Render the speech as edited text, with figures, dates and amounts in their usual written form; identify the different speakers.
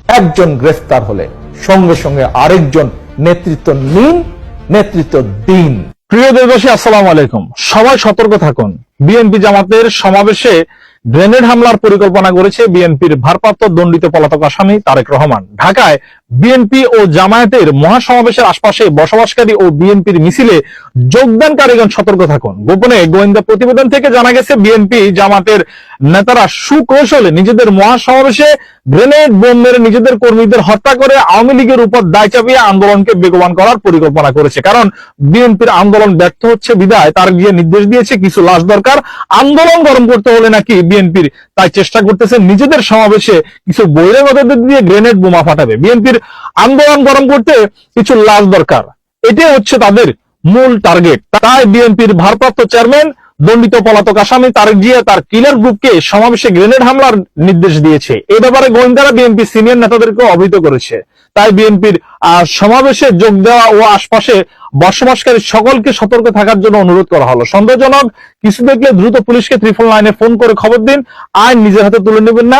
Speaker 1: একজন গ্রেফতার হলে সঙ্গে সঙ্গে আরেকজন নেতৃত্ব নিন, নেতৃত্ব দিন।
Speaker 2: প্রিয় দেশবাসী, আসসালামু আলাইকুম। সবাই সতর্ক থাকুন। বিএনপি জামাতের সমাবেশে গ্রেনেড হামলার পরিকল্পনা করেছে বিএনপির ভারপ্রাপ্ত দণ্ডিত পলাতক আসামি তারেক রহমান। ঢাকায় বিএনপি ও জামায়াতের মহাসমাবেশের আশপাশে বসবাসকারী ও বিএনপির মিছিলে যোগদানকারীগণ সতর্ক থাকুন। গোপনে গোয়েন্দা প্রতিবেদন থেকে জানা গেছে বিএনপি জামাতের নেতারা সুকৌশলে নিজেদের মহাসমাবেশে গ্রেনেড বোম মেরে নিজেদের কর্মীদের হত্যা করে আওয়ামী লীগের উপর দায় চাপিয়ে আন্দোলনকে বেগবান করার পরিকল্পনা করেছে। কারণ বিএনপির আন্দোলন ব্যর্থ হচ্ছে বিদায় তার গিয়ে নির্দেশ দিয়েছে কিছু লাশ দরকার। আন্দোলন গরম করতে হলে নাকি বিএনপির তাই চেষ্টা করতেছে নিজেদের সমাবেশে কিছু বহিরাগতদের দিয়ে গ্রেনেড বোমা ফাটাবে। বিএনপির আন্দোলন গরম করতে কিছু লাশ দরকার, এটাই হচ্ছে তাদের মূল টার্গেট। তাই বিএনপির ভারপ্রাপ্ত চেয়ারম্যান দণ্ডিত পলাতক আসামি তারেক জিয়া তার কিলার গ্রুপকে সমাবেশে গ্রেনেড হামলার নির্দেশ দিয়েছে। এ ব্যাপারে গোয়েন্দারা বিএনপি সিনিয়র নেতাদেরকে অবহিত করেছে। তাই বিএনপির সমাবেশে যোগ দেওয়া ও আশপাশে বসবাসকারী সকলকে সতর্ক থাকার জন্য অনুরোধ করা হলো। সন্দেহজনক কিছু দেখলে দ্রুত পুলিশকে 999 ফোন করে খবর দিন। আইন নিজের হাতে তুলে নেবেন না।